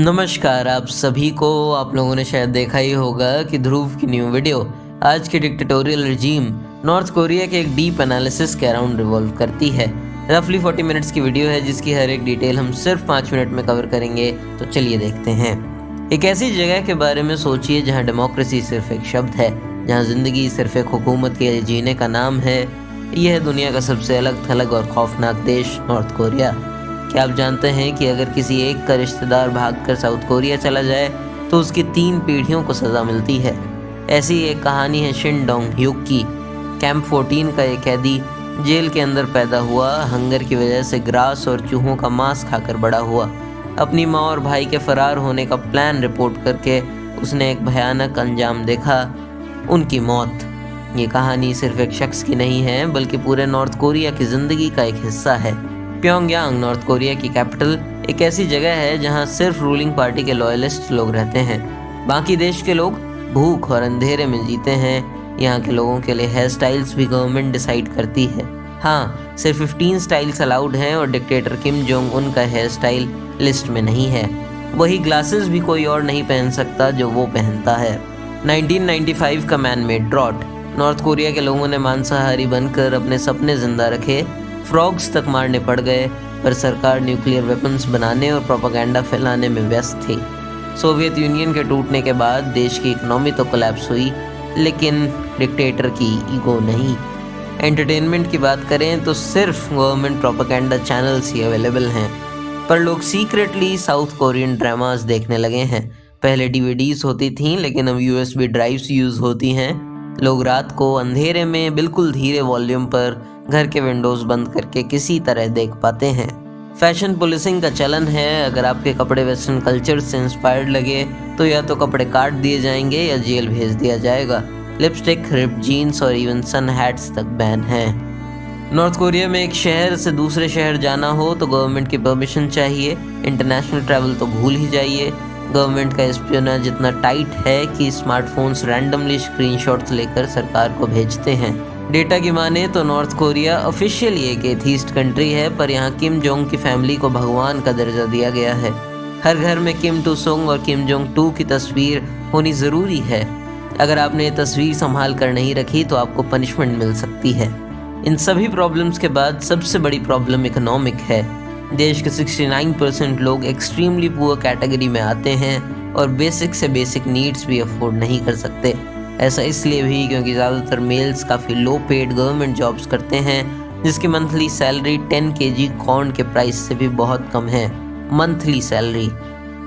नमस्कार आप सभी को। आप लोगों ने शायद देखा ही होगा कि ध्रुव की न्यू वीडियो आज के डिक्टेटोरियल रिजीम नॉर्थ कोरिया के एक डीप एनालिसिस के अराउंड रिवॉल्व करती है। रफली 40 मिनट्स की वीडियो है जिसकी हर एक डिटेल हम सिर्फ 5 मिनट में कवर करेंगे। तो चलिए देखते हैं। एक ऐसी जगह के बारे में सोचिए जहां डेमोक्रेसी सिर्फ एक शब्द है, जहां जिंदगी सिर्फ एक हुकूमत के जीने का नाम है। यह है दुनिया का सबसे अलग थलग और खौफनाक देश नॉर्थ कोरिया। क्या आप जानते हैं कि अगर किसी एक का रिश्तेदार भागकर साउथ कोरिया चला जाए तो उसकी 3 पीढ़ियों को सज़ा मिलती है। ऐसी एक कहानी है शिन डोंग ह्यूक की। कैंप 14 का एक कैदी जेल के अंदर पैदा हुआ, हंगर की वजह से ग्रास और चूहों का मांस खाकर बड़ा हुआ। अपनी माँ और भाई के फरार होने का प्लान रिपोर्ट करके उसने एक भयानक अंजाम देखा, उनकी मौत। ये कहानी सिर्फ एक शख्स की नहीं है बल्कि पूरे नॉर्थ कोरिया की ज़िंदगी का एक हिस्सा है। प्योंगयांग नॉर्थ कोरिया की कैपिटल एक ऐसी जगह है जहां सिर्फ रूलिंग पार्टी के लॉयलिस्ट लोग रहते हैं। बाकी देश के लोग भूख और अंधेरे में जीते हैं। यहाँ के लोगों के लिए हेयर स्टाइल्स भी गवर्नमेंट डिसाइड करती है। हाँ, सिर्फ 15 स्टाइल्स अलाउड हैं और डिक्टेटर किम जोंग उन का हेयर स्टाइल लिस्ट में नहीं है। वही ग्लासेस भी कोई और नहीं पहन सकता जो वो पहनता है। 1995 का man made drought. North Korea के लोगों ने मांसाहारी बनकर अपने सपने जिंदा रखे। फ्रॉग्स तक मारने पड़ गए, पर सरकार न्यूक्लियर वेपन्स बनाने और प्रोपेगेंडा फैलाने में व्यस्त थी। सोवियत यूनियन के टूटने के बाद देश की इकोनॉमी तो कोलैप्स हुई, लेकिन डिक्टेटर की ईगो नहीं। एंटरटेनमेंट की बात करें तो सिर्फ गवर्नमेंट प्रोपेगेंडा चैनल्स ही अवेलेबल हैं, पर लोग सीक्रेटली साउथ कोरियन ड्रामास देखने लगे हैं। पहले डीवीडीज होती थीं, लेकिन अब यूएसबी ड्राइव्स यूज़ होती हैं। लोग रात को अंधेरे में बिल्कुल धीरे वॉल्यूम पर घर के विंडोज़ बंद करके किसी तरह देख पाते हैं। फैशन पुलिसिंग का चलन है। अगर आपके कपड़े वेस्टर्न कल्चर से इंस्पायर्ड लगे तो या तो कपड़े काट दिए जाएंगे या जेल भेज दिया जाएगा। लिपस्टिक, रिप्ड जीन्स और इवन सन हैट्स तक बैन हैं। नॉर्थ कोरिया में एक शहर से दूसरे शहर जाना हो तो गवर्नमेंट की परमिशन चाहिए। इंटरनेशनल ट्रैवल तो भूल ही जाइए। गवर्नमेंट का एस्पियोनेज इतना टाइट है कि स्मार्टफोन्स रैंडमली स्क्रीनशॉट्स लेकर सरकार को भेजते हैं। डेटा की माने तो नॉर्थ कोरिया ऑफिशियली एक एथीस्ट कंट्री है, पर यहाँ किम जोंग की फैमिली को भगवान का दर्जा दिया गया है। हर घर में किम टू सोंग और किम जोंग 2 की तस्वीर होनी ज़रूरी है। अगर आपने ये तस्वीर संभाल कर नहीं रखी तो आपको पनिशमेंट मिल सकती है। इन सभी प्रॉब्लम्स के बाद सबसे बड़ी प्रॉब्लम इकोनॉमिक है। देश के 69% लोग एक्सट्रीमली पुअर कैटेगरी में आते हैं और बेसिक से बेसिक नीड्स भी अफोर्ड नहीं कर सकते। ऐसा इसलिए भी क्योंकि ज़्यादातर मेल्स काफ़ी लो पेड गवर्नमेंट जॉब्स करते हैं, जिसकी मंथली सैलरी 10 kg कॉर्न के प्राइस से भी बहुत कम है। Monthly salary.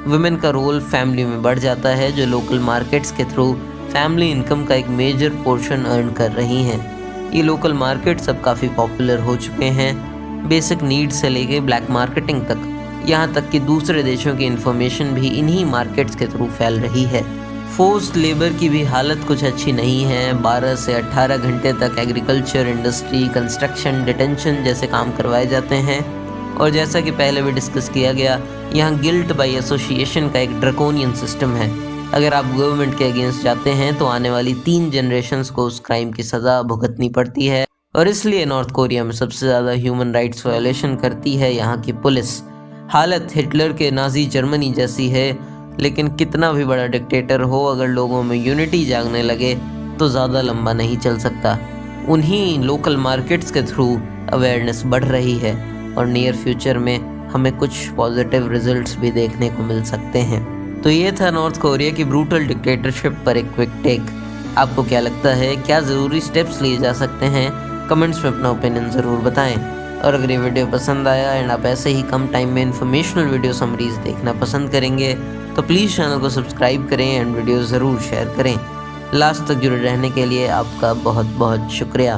वुमेन का रोल फैमिली में बढ़ जाता है, जो लोकल मार्केट्स के थ्रू फैमिली इनकम का एक मेजर पोर्शन अर्न कर रही हैं। ये लोकल मार्केट्स अब काफ़ी पॉपुलर हो चुके हैं, बेसिक नीड्स से लेके ब्लैक मार्केटिंग तक। यहाँ तक कि दूसरे देशों की इन्फॉर्मेशन भी इन्हीं मार्केट्स के थ्रू फैल रही है। फोर्स्ड लेबर की भी हालत कुछ अच्छी नहीं है। 12 से 18 घंटे तक एग्रीकल्चर, इंडस्ट्री, कंस्ट्रक्शन, डिटेंशन जैसे काम करवाए जाते हैं। और जैसा कि पहले भी डिस्कस किया गया, यहाँ गिल्ट बाय एसोसिएशन का एक ड्रैकोनियन सिस्टम है। अगर आप गवर्नमेंट के अगेंस्ट जाते हैं तो आने वाली 3 जनरेशन्स को उस क्राइम की सज़ा भुगतनी पड़ती है। और इसलिए नॉर्थ कोरिया में सबसे ज़्यादा ह्यूमन राइट्स वायलेशन करती है यहाँ की पुलिस। हालत हिटलर के नाजी जर्मनी जैसी है, लेकिन कितना भी बड़ा डिक्टेटर हो, अगर लोगों में यूनिटी जागने लगे तो ज़्यादा लंबा नहीं चल सकता। उन्हीं लोकल मार्केट्स के थ्रू अवेयरनेस बढ़ रही है और नियर फ्यूचर में हमें कुछ पॉजिटिव रिजल्ट्स भी देखने को मिल सकते हैं। तो ये था नॉर्थ कोरिया की ब्रूटल डिक्टेटरशिप पर एक क्विक टेक। आपको क्या लगता है, क्या ज़रूरी स्टेप्स लिए जा सकते हैं? कमेंट्स में अपना ओपिनियन ज़रूर बताएं। और अगर ये वीडियो पसंद आया एंड आप ऐसे ही कम टाइम में इन्फॉर्मेशनल वीडियो समरीज देखना पसंद करेंगे तो प्लीज़ चैनल को सब्सक्राइब करें एंड वीडियो ज़रूर शेयर करें। लास्ट तक जुड़े रहने के लिए आपका बहुत बहुत शुक्रिया।